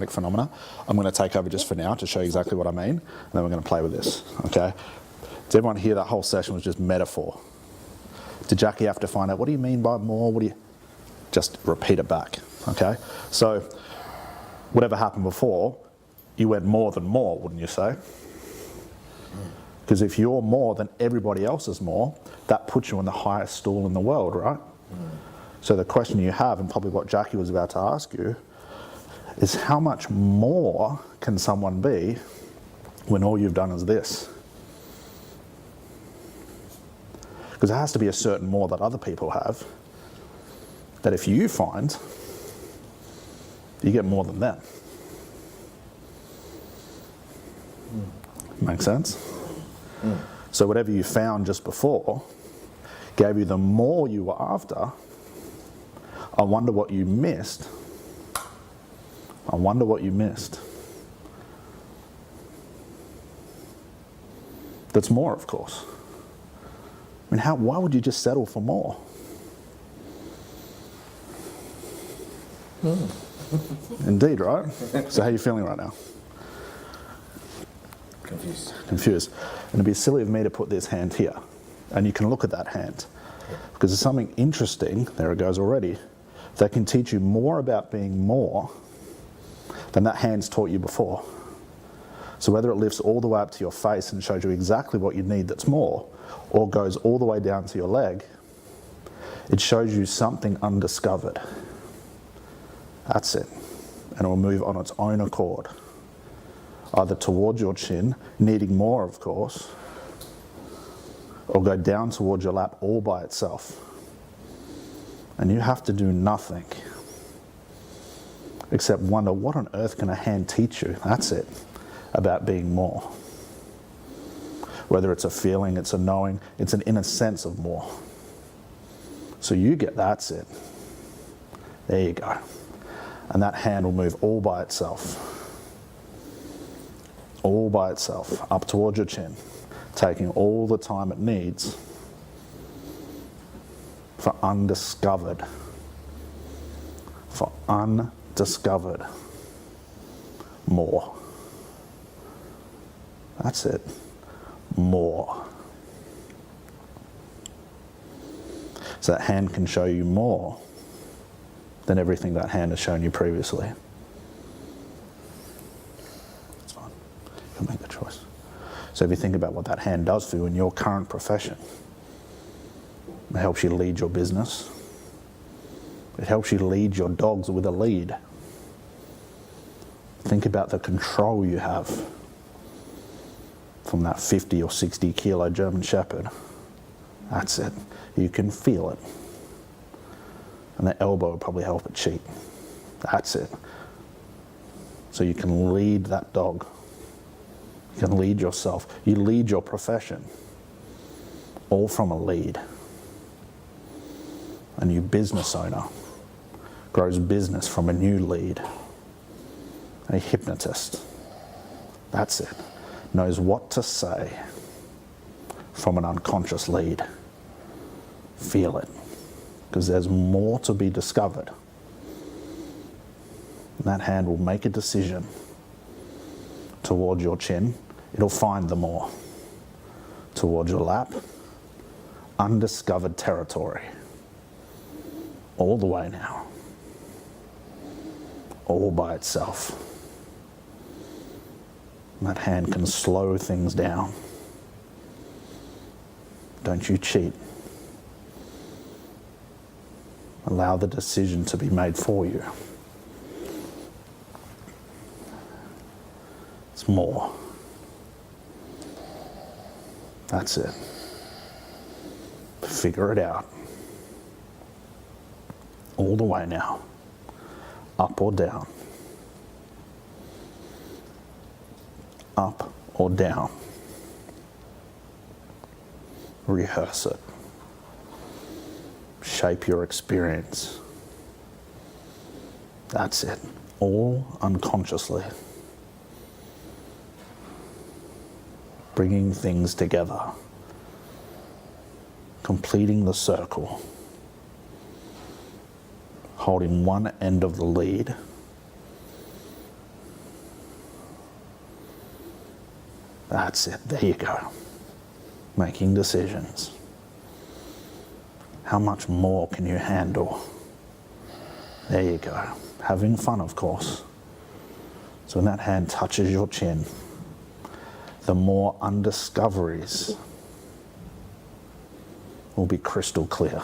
hypnotic phenomena. I'm going to take over just for now to show you exactly what I mean, and then we're going to play with this, okay? Did everyone hear that whole session was just metaphor? Did Jackie have to find out, what do you mean by more? What do you... Just repeat it back, okay? So, whatever happened before, you went more than more, wouldn't you say? Because if you're more than everybody else is more, that puts you on the highest stool in the world, right? So the question you have, and probably what Jackie was about to ask you, is how much more can someone be when all you've done is this? Because there has to be a certain more that other people have, that if you find, you get more than them. Make sense? So whatever you found just before gave you the more you were after. I wonder what you missed. I wonder what you missed. That's more, of course. I mean, why would you just settle for more? Indeed, right? So how are you feeling right now? Confused. And it'd be silly of me to put this hand here. And you can look at that hand. Because there's something interesting, there it goes already, that can teach you more about being more than that hand's taught you before. So whether it lifts all the way up to your face and shows you exactly what you need that's more, or goes all the way down to your leg, it shows you something undiscovered. That's it. And it will move on its own accord. Either towards your chin, needing more, of course, or go down towards your lap all by itself. And you have to do nothing except wonder, what on earth can a hand teach you? That's it, about being more. Whether it's a feeling, it's a knowing, it's an inner sense of more. So you get, that's it. There you go. And that hand will move all by itself. All by itself, up towards your chin, taking all the time it needs for undiscovered more. That's it. More. So that hand can show you more than everything that hand has shown you previously. That's fine. You can make the choice. So if you think about what that hand does for you in your current profession, it helps you lead your business. It helps you lead your dogs with a lead. Think about the control you have from that 50 or 60 kilo German Shepherd. That's it. You can feel it. And the elbow will probably help it cheat. That's it. So you can lead that dog. You can lead yourself. You lead your profession. All from a lead. A new business owner grows business from a new lead. A hypnotist, that's it, knows what to say from an unconscious lead. Feel it, because there's more to be discovered. And that hand will make a decision towards your chin. It'll find the more. Towards your lap, undiscovered territory. All the way now. All by itself. And that hand can slow things down. Don't you cheat. Allow the decision to be made for you. It's more. That's it. Figure it out. All the way now. Up or down. Up or down. Rehearse it. Shape your experience. That's it. All unconsciously. Bringing things together. Completing the circle. Holding one end of the lead That's it. There you go. Making decisions. How much more can you handle? There you go. Having fun, of course. So when that hand touches your chin, the more undiscoveries will be crystal clear.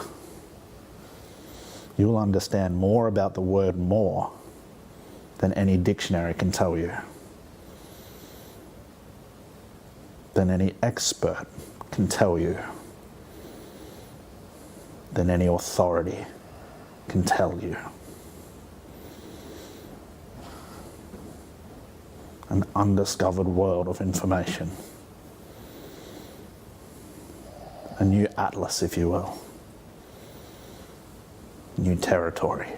You will understand more about the word more than any dictionary can tell you, than any expert can tell you, than any authority can tell you. An undiscovered world of information. A new atlas, if you will. New territory.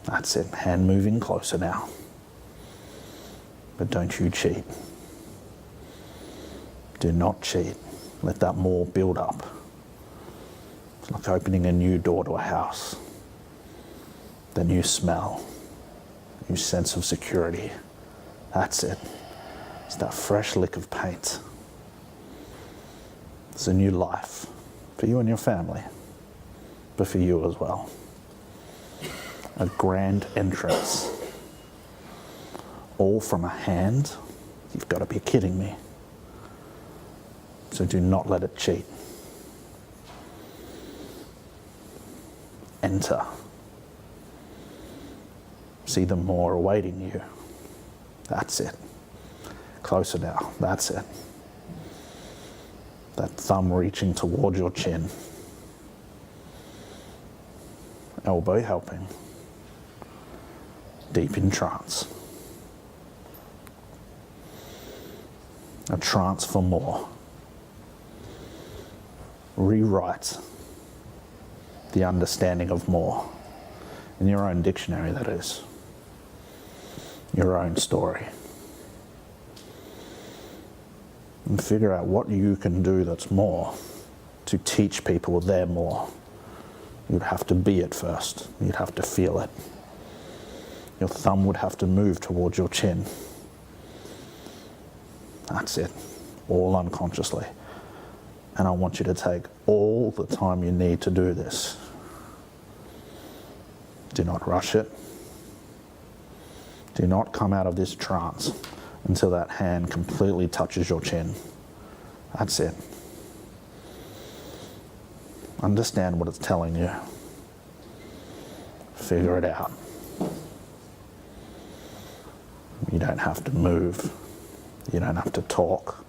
That's it. Hand moving closer now. But don't you cheat. Do not cheat. Let that more build up. It's like opening a new door to a house. The new smell, new sense of security. That's it. It's that fresh lick of paint. It's a new life for you and your family, but for you as well. A grand entrance. All from a hand. You've got to be kidding me. So do not let it cheat. Enter. See the more awaiting you. That's it. Closer now. That's it. That thumb reaching toward your chin. Elbow helping. Deep in trance. A trance for more. Rewrite the understanding of more. In your own dictionary, that is. Your own story. And figure out what you can do that's more to teach people they're more. You'd have to be it first. You'd have to feel it. Your thumb would have to move towards your chin. That's it. All unconsciously. And I want you to take all the time you need to do this. Do not rush it. Do not come out of this trance until that hand completely touches your chin. That's it. Understand what it's telling you. Figure it out. You don't have to move. You don't have to talk.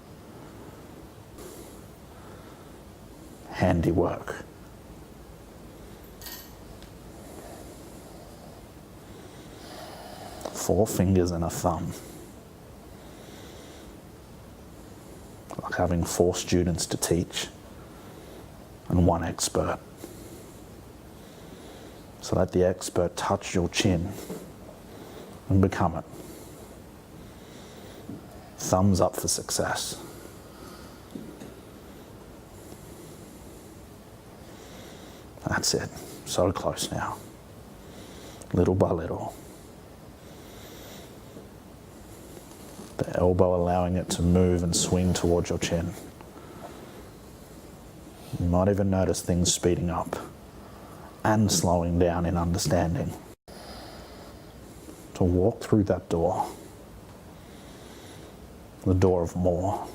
Handiwork. Four fingers and a thumb. Like having 4 students to teach and 1 expert. So let the expert touch your chin and become it. Thumbs up for success. That's it. So close now. Little by little. The elbow allowing it to move and swing towards your chin. You might even notice things speeding up and slowing down in understanding. To walk through that door. The door of more.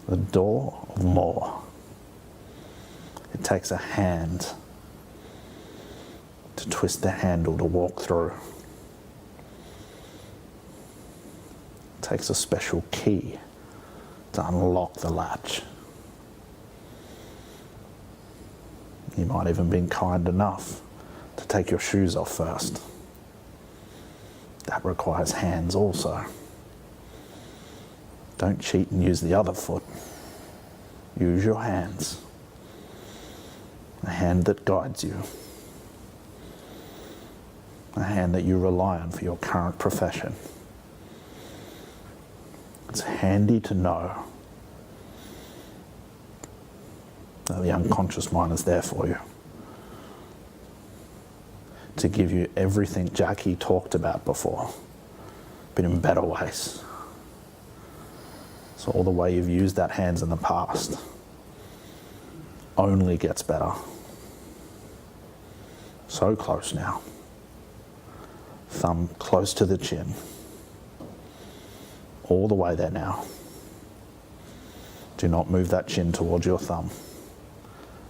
The door of more. It takes a hand to twist the handle to walk through. It takes a special key to unlock the latch. You might even be kind enough to take your shoes off first. That requires hands also. Don't cheat and use the other foot. Use your hands. A hand that guides you. A hand that you rely on for your current profession. It's handy to know that the unconscious mind is there for you. to give you everything Jackie talked about before, but in better ways. So all the way you've used that hands in the past only gets better. So close now. Thumb close to the chin. All the way there now. Do not move that chin towards your thumb.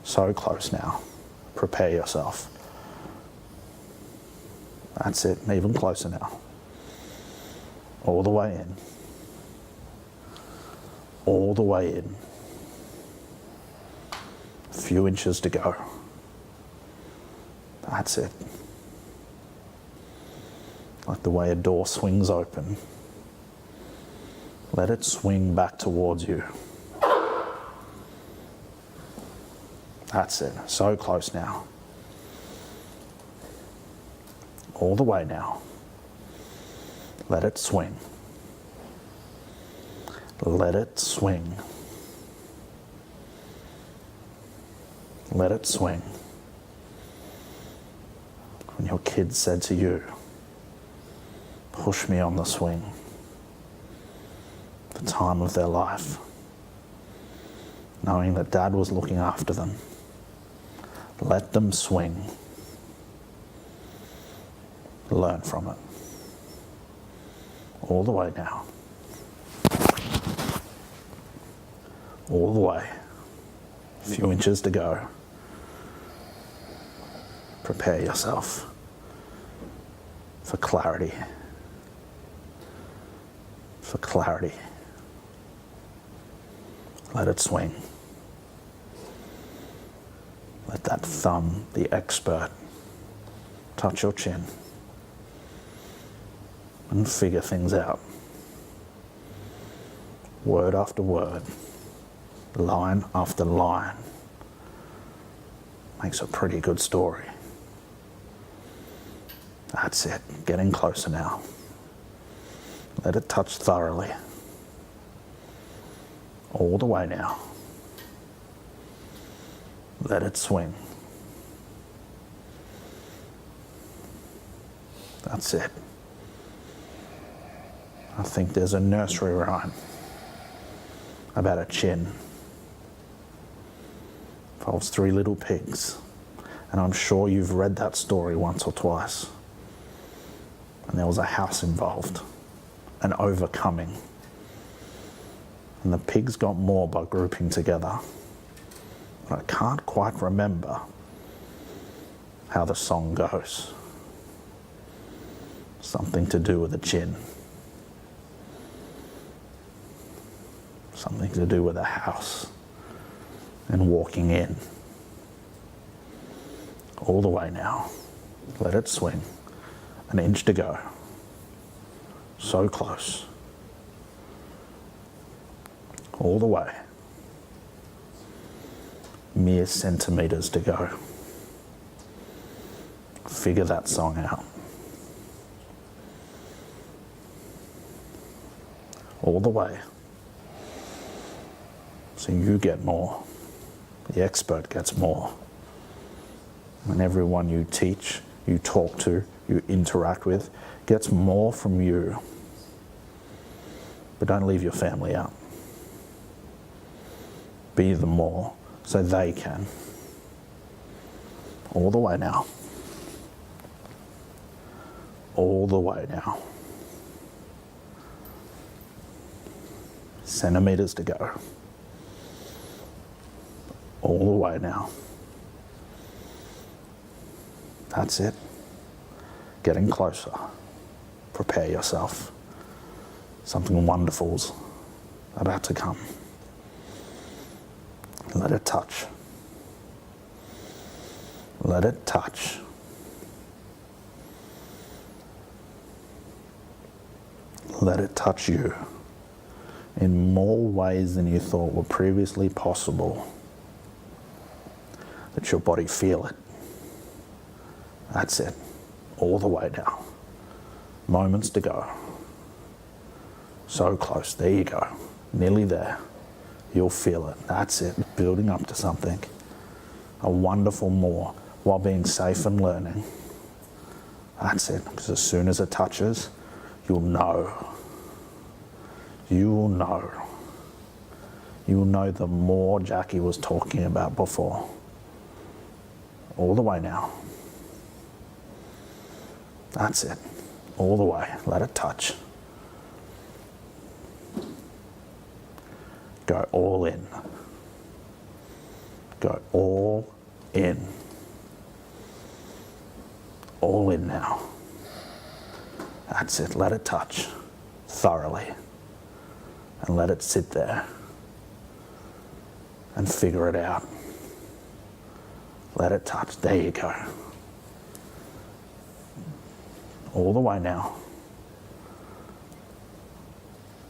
So close now. Prepare yourself. That's it, even closer now. All the way in. All the way in. A few inches to go. That's it. Like the way a door swings open. Let it swing back towards you. That's it. So close now. All the way now. Let it swing. Let it swing. Let it swing. When your kid said to you, push me on the swing, the time of their life, knowing that Dad was looking after them, let them swing. Learn from it. All the way now. All the way. A few inches to go. Prepare yourself for clarity. For clarity. Let it swing. Let that thumb, the expert, touch your chin and figure things out. Word after word, line after line. Makes a pretty good story. That's it, getting closer now. Let it touch thoroughly. All the way now. Let it swing. That's it. I think there's a nursery rhyme about a chin. Involves 3 little pigs. And I'm sure you've read that story once or twice. And there was a house involved. An overcoming. And the pigs got more by grouping together. But I can't quite remember how the song goes. Something to do with a chin. Something to do with a house and walking in. All the way now. Let it swing. An inch to go. So close. All the way. Mere centimeters to go. Figure that song out. All the way. So you get more. The expert gets more. And everyone you teach, you talk to, you interact with, gets more from you. But don't leave your family out. Be the more so they can. All the way now. All the way now. Centimeters to go. All the way now. That's it. Getting closer. Prepare yourself. Something wonderful's about to come. Let it touch. Let it touch. Let it touch you in more ways than you thought were previously possible. Let your body feel it. That's it. All the way down. Moments to go. So close. There you go. Nearly there. You'll feel it. That's it. Building up to something. A wonderful more while being safe and learning. That's it, because as soon as it touches, you'll know. You will know. You will know the more Jackie was talking about before. All the way now. That's it. All the way. Let it touch. Go all in. Go all in. All in now. That's it. Let it touch thoroughly. And let it sit there. And figure it out. Let it touch. There you go. All the way now.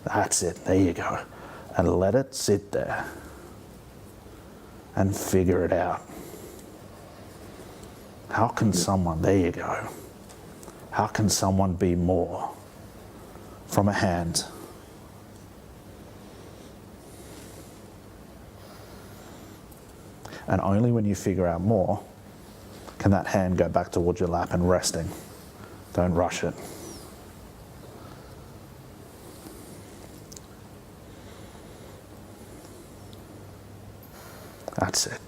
That's it. There you go. And let it sit there. And figure it out. How can someone, there you go. How can someone be more from a hand? And only when you figure out more can that hand go back towards your lap and resting. Don't rush it. That's it.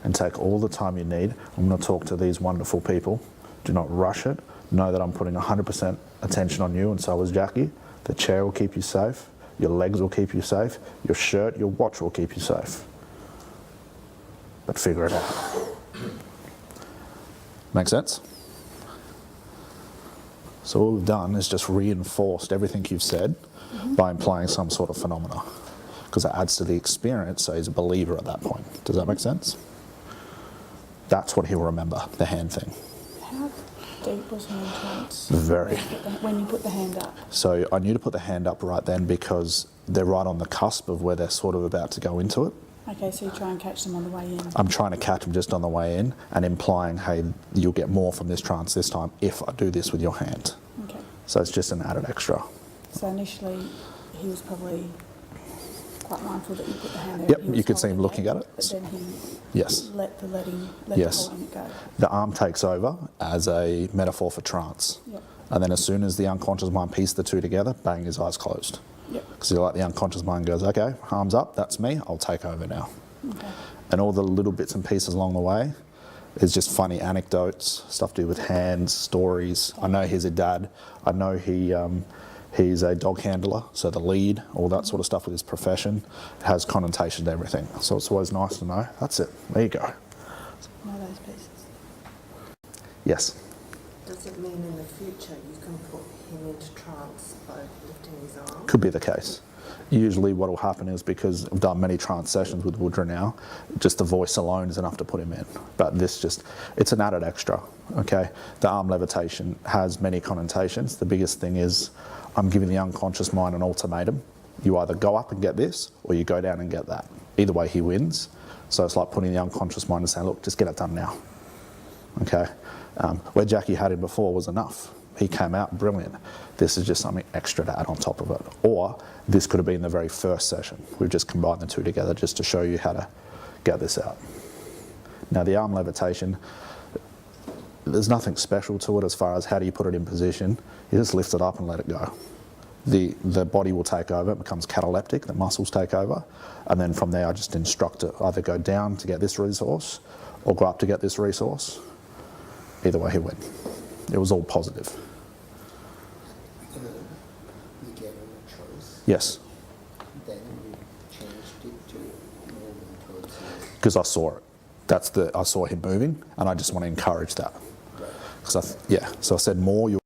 And take all the time you need. I'm going to talk to these wonderful people. Do not rush it. Know that I'm putting 100% attention on you, and so is Jackie. The chair will keep you safe. Your legs will keep you safe. Your shirt, your watch will keep you safe. But figure it out. Make sense? So all we've done is just reinforced everything you've said by implying some sort of phenomena, because it adds to the experience, so he's a believer at that point. Does that make sense? That's what he'll remember, the hand thing. How deep was he in trance? Very. When you put the hand up? So I knew to put the hand up right then because they're right on the cusp of where they're sort of about to go into it. Okay, so you try and catch them on the way in? I'm trying to catch them just on the way in and implying, hey, you'll get more from this trance this time if I do this with your hand. Okay. So it's just an added extra. So initially he was probably quite mindful that you put the hand there. Yep, you could see him looking at it. But then he Yes. let the holding it go. The arm takes over as a metaphor for trance. Yep. And then as soon as the unconscious mind pieced the two together, bang, his eyes closed. Yep. Because like the unconscious mind goes, okay, arms up, that's me, I'll take over now. Okay. And all the little bits and pieces along the way is just funny anecdotes, stuff to do with hands, stories. I know he's a dad. I know he's a dog handler, so the lead, all that sort of stuff with his profession, it has connotation to everything. So it's always nice to know. That's it. There you go. Know those pieces. Yes. Does it mean in the future you can put him into trance by lifting his arm? Could be the case. Usually what will happen is, because I've done many trance sessions with Woodra now, just the voice alone is enough to put him in. But this just, it's an added extra, okay? The arm levitation has many connotations. The biggest thing is I'm giving the unconscious mind an ultimatum. You either go up and get this, or you go down and get that. Either way, he wins. So it's like putting the unconscious mind and saying, look, just get it done now, okay? Where Jackie had him before was enough. He came out brilliant. This is just something extra to add on top of it. Or this could have been the very first session. We've just combined the two together just to show you how to get this out. Now the arm levitation, there's nothing special to it as far as how do you put it in position. You just lift it up and let it go. The body will take over, it becomes cataleptic, the muscles take over, and then from there I just instruct it either go down to get this resource or go up to get this resource. Either way he went. It was all positive. You gave him a choice. Yes. Then you changed it to moving towards him. Because I saw it. I saw him moving, and I just want to encourage that. Right. So I said more.